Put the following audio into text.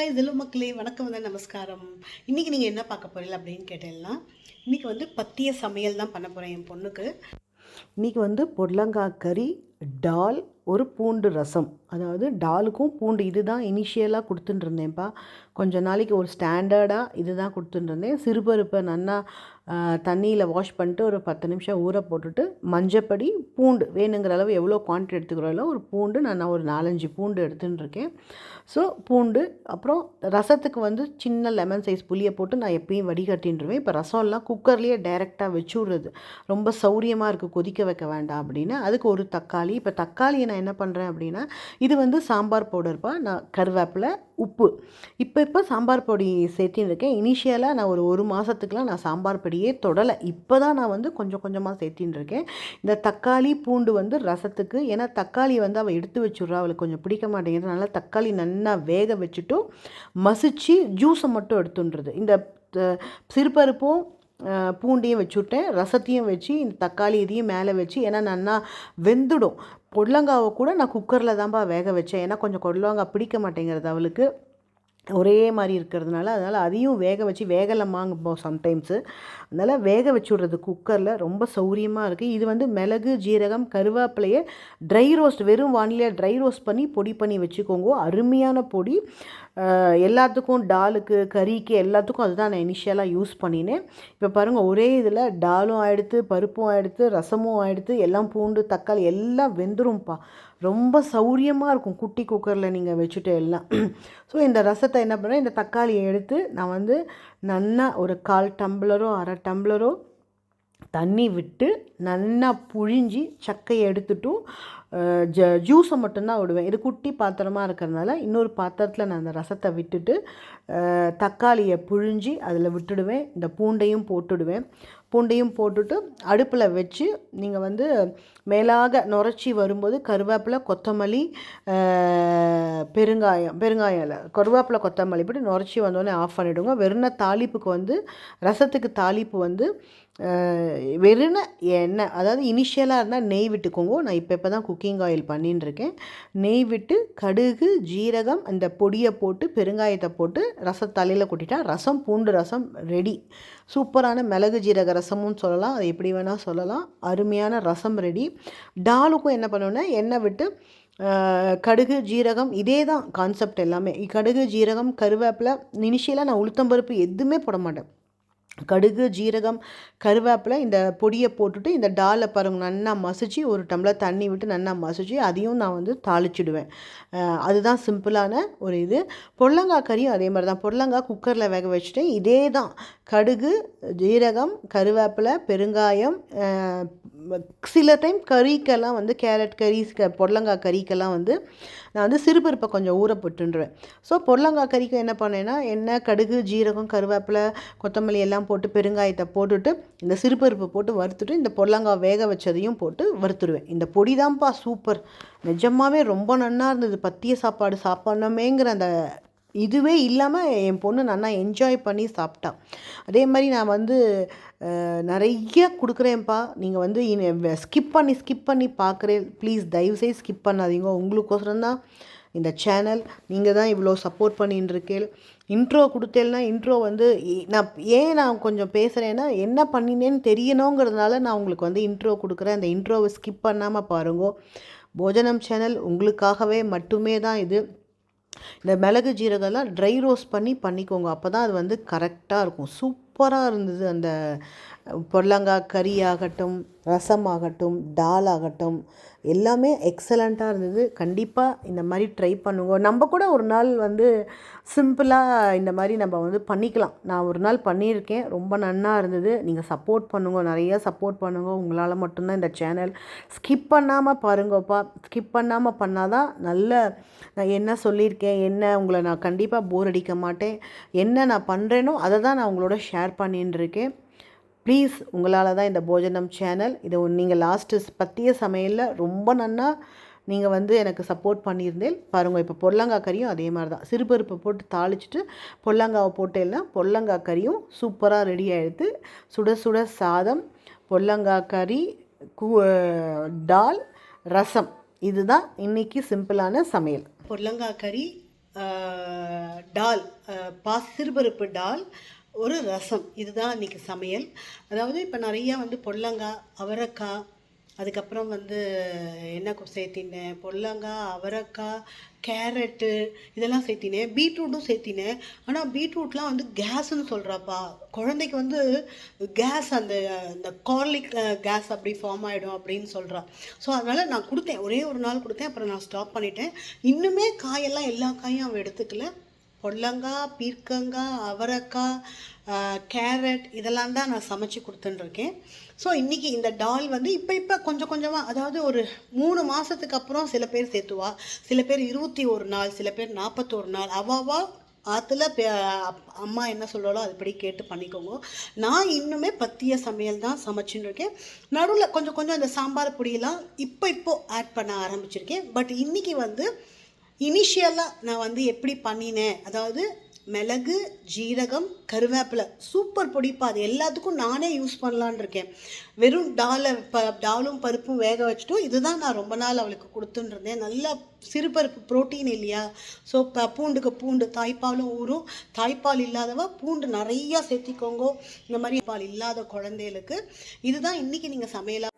Hi hello மக்களே, வணக்கம் நமஸ்காரம். இன்றைக்கி நீங்கள் என்ன பார்க்க போகிறீங்க அப்படின்னு கேட்டீங்கன்னா, இன்றைக்கி பத்திய சமையல் தான் பண்ண போகிறேன் என் பொண்ணுக்கு. இன்றைக்கி பொடலங்காய் கறி, டால், ஒரு பூண்டு ரசம். அதாவது டாலுக்கும் பூண்டு இதுதான் இனிஷியலாக கொடுத்துட்டுருந்தேன்ப்பா. கொஞ்சம் நாளைக்கு ஒரு ஸ்டாண்டர்டாக இது தான் கொடுத்துட்டுருந்தேன். சிறுபருப்பை நல்லா தண்ணியில் வாஷ் பண்ணிட்டு ஒரு 10 நிமிஷம் ஊற போட்டுட்டு மஞ்சப்பொடி, பூண்டு வேணுங்கிற அளவு எவ்வளோ குவான்டிட்டி எடுத்துக்கிறோம்ல ஒரு பூண்டு நான் ஒரு 4-5 பூண்டு எடுத்துட்டுருக்கேன். ஸோ பூண்டு, அப்புறம் ரசத்துக்கு சின்ன லெமன் சைஸ் புளியை போட்டு நான் எப்பயும் வடிகட்டின்றுவேன். இப்போ ரசம்லாம் குக்கர்லேயே டைரெக்டாக வச்சு விட்றது ரொம்ப சௌரியமாக இருக்குது, கொதிக்க வைக்க வேண்டாம் அப்படின்னு. அதுக்கு ஒரு தக்காளி. இப்போ தக்காளியை நான் என்ன பண்ணுறேன் அப்படின்னா, இது சாம்பார் பவுடர்ப்பா. நான் கருவேப்பிலை, உப்பு, இப்போ சாம்பார் பொடி சேர்த்தின்னு இருக்கேன். இனிஷியலாக நான் ஒரு மாதத்துக்குலாம் நான் சாம்பார் பொடியே தொடலை. இப்போ தான் நான் கொஞ்சம் கொஞ்சமாக சேர்த்தின்னு இருக்கேன். இந்த தக்காளி பூண்டு ரசத்துக்கு. ஏன்னா தக்காளி அவள் எடுத்து வச்சுட்றா, அவளுக்கு கொஞ்சம் பிடிக்க மாட்டேங்குது. அதனால் தக்காளி நல்லா வேக வச்சுட்டும் மசிச்சு ஜூஸை மட்டும் எடுத்துன்றது. இந்த சிறுபருப்பும் பூண்டையும் வச்சுவிட்டேன், ரசத்தையும் வச்சு இந்த தக்காளி இதையும் மேலே வச்சு, ஏன்னா நல்லா வெந்துடும். பொடலங்காவை கூட நான் குக்கரில் தான்ப்பா வேக வச்சேன். ஏன்னா கொஞ்சம் பொடலங்காய் பிடிக்க மாட்டேங்கிறது அவளுக்கு, ஒரே மாதிரி இருக்கிறதுனால. அதனால் அதையும் வேக வச்சு வேகலைமாங்க சம்டைம்ஸு. அதனால் வேக வச்சு விட்றது குக்கரில் ரொம்ப சௌரியமாக இருக்குது. இது மிளகு, ஜீரகம், கருவேப்பிலையை ட்ரை ரோஸ்ட், வெறும் வானிலையை ட்ரை ரோஸ்ட் பண்ணி பொடி பண்ணி வச்சுக்கோங்க. அருமையான பொடி. எல்லாத்துக்கும், டாலுக்கு, கறிக்கு, எல்லாத்துக்கும் அதுதான் நான் இனிஷியலாக யூஸ் பண்ணினேன். இப்போ பாருங்கள், ஒரே இதில் டாலும் ஆகிடுத்து, பருப்பும் ஆகிடுத்து, ரசமும் ஆகிடுத்து, எல்லாம் பூண்டு தக்காளி எல்லாம் வெந்துரும்ப்பா. ரொம்ப சௌரியமாக இருக்கும் குட்டி குக்கரில் நீங்கள் வச்சுட்டு எல்லாம். ஸோ இந்த ரசத்தை என்ன பண்ணுறேன், இந்த தக்காளியை எடுத்து நான் நல்லா ஒரு 1/4 டம்ளரோ 1/2 டம்ளரோ தண்ணி விட்டு நல்லா புழிஞ்சி சக்கையை எடுத்துட்டும் ஜூஸை மட்டும்தான் விடுவேன். இது குட்டி பாத்திரமாக இருக்கிறதுனால இன்னொரு பாத்திரத்தில் நான் அந்த ரசத்தை விட்டுட்டு தக்காளியை புழிஞ்சி அதில் விட்டுடுவேன். இந்த பூண்டையும் போட்டுடுவேன். பூண்டையும் போட்டுட்டு அடுப்பில் வச்சு நீங்கள் மேலாக நுரைச்சி வரும்போது கருவேப்பிலை, கொத்தமல்லி, பெருங்காயம் இல்லை, கருவேப்பிலை, கொத்தமல்லி போட்டு நுரைச்சி வந்தோடனே ஆஃப் பண்ணிவிடுங்க. வெறும் தாளிப்புக்கு ரசத்துக்கு தாளிப்பு வெறும் எண்ணெய், அதாவது இனிஷியலாக இருந்தால் நெய் விட்டுக்கோங்க. நான் இப்போ தான் குக்கிங் ஆயில் பண்ணின்னு இருக்கேன். நெய் விட்டு கடுகு, ஜீரகம், அந்த பொடியை போட்டு பெருங்காயத்தை போட்டு ரசத்தலையில் கொட்டிட்டா ரசம், பூண்டு ரசம் ரெடி. சூப்பரான மிளகு ஜீரக ரசமும் சொல்லலாம், அது எப்படி வேணால் சொல்லலாம். அருமையான ரசம் ரெடி. டாலுக்கும் என்ன பண்ணுவேன்னா, எண்ணெய் விட்டு கடுகு, ஜீரகம், இதே தான் கான்செப்ட் எல்லாமே. கடுகு, ஜீரகம், கருவேப்பிலை. இனிஷியலாக நான் உளுத்தம்பருப்பு எதுவுமே போட மாட்டேன். கடுகு, ஜீரகம், கருவேப்பிலை, இந்த பொடியை போட்டுட்டு இந்த டாலை பாருங்கள் நல்லா மசிச்சு ஒரு டம்ளர் தண்ணி விட்டு நல்லா மசிச்சு அதையும் நான் தாளிச்சிடுவேன். அதுதான் சிம்பிளான ஒரு இது. பொடலங்காய் கறியும் அதே மாதிரி தான். பொடலங்காய் குக்கரில் வேக வச்சுட்டேன். இதே தான், கடுகு, ஜீரகம், கருவேப்பிலை, பெருங்காயம். சில டைம் கறிக்கெல்லாம் கேரட் கறி, பொடலங்காய் கறிக்கெல்லாம் நான் சிறுபருப்பை கொஞ்சம் ஊற போட்டுருவேன். ஸோ பொடலங்காய் கறிக்கு என்ன பண்ணேன்னா, எண்ணெய், கடுகு, ஜீரகம், கருவேப்பிலை, கொத்தமல்லி எல்லாம் போட்டு பெருங்காயத்தை போட்டுட்டு இந்த சிறுபருப்பை போட்டு வறுத்துட்டு இந்த பொடலங்காய் வேக வச்சதையும் போட்டு வறுத்துடுவேன். இந்த பொடி தான்ப்பா சூப்பர். நிஜமாகவே ரொம்ப நல்லா இருந்தது. பத்திய சாப்பாடு சாப்பிட்ணுமேங்கிற அந்த இதுவே இல்லாமல் என் பொண்ணு நல்லா என்ஜாய் பண்ணி சாப்பிட்டா. அதே மாதிரி நான் நிறைய கொடுக்குறேன்ப்பா. நீங்கள் ஸ்கிப் பண்ணி பார்க்குறேன். ப்ளீஸ் தயவுசெய்து ஸ்கிப் பண்ணாதீங்க. உங்களுக்கோசரம் தான் இந்த சேனல். நீங்கள் தான் இவ்வளோ சப்போர்ட் பண்ணின்னு இருக்கேன். இன்ட்ரோ கொடுத்தேன்னா இன்ட்ரோ நான் கொஞ்சம் பேசுகிறேன்னா என்ன பண்ணினேன்னு தெரியணுங்கிறதுனால நான் உங்களுக்கு இன்ட்ரோ கொடுக்குறேன். அந்த இன்ட்ரோவை ஸ்கிப் பண்ணாமல் பாருங்க. போஜனம் சேனல் உங்களுக்காகவே மட்டுமே தான் இது. இந்த மிளகு ஜீரகம்லாம் ட்ரை ரோஸ்ட் பண்ணிக்கோங்க. அப்போ தான் அது கரெக்டாக இருக்கும். சூப்பராக இருந்தது. அந்த பொடலங்காய் கறி ஆகட்டும், ரசம் ஆகட்டும், டால் ஆகட்டும், எல்லாமே எக்ஸலண்ட்டாக இருந்தது. கண்டிப்பாக இந்த மாதிரி ட்ரை பண்ணுங்க. நம்ம கூட ஒரு நாள் சிம்பிளாக இந்த மாதிரி நம்ம பண்ணிக்கலாம். நான் ஒரு நாள் பண்ணியிருக்கேன், ரொம்ப நல்லா இருந்தது. நீங்கள் சப்போர்ட் பண்ணுங்க, நிறையா சப்போர்ட் பண்ணுங்க. உங்களால் மட்டும்தான் இந்த சேனல். ஸ்கிப் பண்ணாமல் பாருங்கப்பா. ஸ்கிப் பண்ணாமல் பண்ணால் தான் நான் என்ன சொல்லியிருக்கேன், உங்களை நான் கண்டிப்பாக போர் அடிக்க மாட்டேன். என்ன நான் பண்ணுறேனோ அதை தான் நான் உங்களோட ஷேர் பண்ணின்னு இருக்கேன். ப்ளீஸ், உங்களால் தான் இந்த போஜனம் சேனல். இதை நீங்கள் லாஸ்ட்டு பத்திய சமையலில் ரொம்ப நன்னா நீங்கள் எனக்கு சப்போர்ட் பண்ணியிருந்தேன் பாருங்கள். இப்போ பொடலங்காய் கறியும் அதே மாதிரி தான். சிறுபருப்பை போட்டு தாளிச்சிட்டு பொடலங்காவை போட்டேன்னா பொடலங்காய் கறியும் சூப்பராக ரெடி ஆகிடுது. சுட சுட சாதம், பொடலங்காய் கறி, டால், ரசம். இதுதான் இன்றைக்கி சிம்பிளான சமையல். பொடலங்காய் கறி, டால், சிறுபருப்பு டால், ஒரு ரசம். இதுதான் இன்றைக்கி சமையல். அதாவது இப்போ நிறையா வந்து பொடலங்காய், அவரைக்காய், அதுக்கப்புறம் வந்து என்ன சேர்த்தினேன், பொடலங்காய், அவரைக்காய், கேரட்டு இதெல்லாம் சேர்த்தினேன். பீட்ரூட்டும் சேர்த்தினேன். ஆனால் பீட்ரூட்லாம் வந்து கேஸுன்னு சொல்கிறாப்பா. குழந்தைக்கு வந்து கேஸ், அந்த கார்லிக் கேஸ் அப்படி ஃபார்ம் ஆகிடும் அப்படின்னு சொல்கிறா. ஸோ அதனால் நான் கொடுத்தேன், ஒரே ஒரு நாள் கொடுத்தேன். அப்புறம் நான் ஸ்டாப் பண்ணிட்டேன். இன்னுமே காயெல்லாம் எல்லா காயும் அவன் எடுத்துக்கல. பொடலங்காய், பீர்க்கங்காய், அவரைக்காய், கேரட் இதெல்லாம் தான் நான் சமைச்சு கொடுத்துட்டுருக்கேன். ஸோ இன்றைக்கி இந்த டால் வந்து இப்போ கொஞ்சம் கொஞ்சமாக, அதாவது ஒரு 3 மாதத்துக்கு அப்புறம் சில பேர் சேர்த்துவா, சில பேர் 21 நாள், சில பேர் 41 நாள், அவாவா ஆற்றுல அம்மா என்ன சொல்கிறாலோ அதுபடி கேட்டு பண்ணிக்கோங்க. நான் இன்னுமே பத்திய சமையல் தான் சமைச்சுன்னு இருக்கேன். நடுவில் கொஞ்சம் கொஞ்சம் இந்த சாம்பார் பொடியெல்லாம் இப்போ ஆட் பண்ண ஆரம்பிச்சிருக்கேன். பட் இன்றைக்கி வந்து இனிஷியலாக நான் வந்து எப்படி பண்ணினேன், அதாவது மிளகு, ஜீரகம், கருவேப்பிலை, சூப்பர் பொடிப்பா. அது எல்லாத்துக்கும் நானே யூஸ் பண்ணலான் இருக்கேன். வெறும் டாலும் பருப்பும் வேக வச்சுட்டும் இதுதான் நான் ரொம்ப நாள் அவளுக்கு கொடுத்துட்டுருந்தேன். நல்லா சிறுபருப்பு புரோட்டீன் இல்லையா. ஸோ பூண்டுக்கு பூண்டு, தாய்ப்பாலும் ஊறும். தாய்ப்பால் இல்லாதவா பூண்டு நிறையா சேர்த்திக்கோங்க. இந்த மாதிரி பால் இல்லாத குழந்தைகளுக்கு இதுதான் இன்றைக்கி நீங்கள் சமையலாக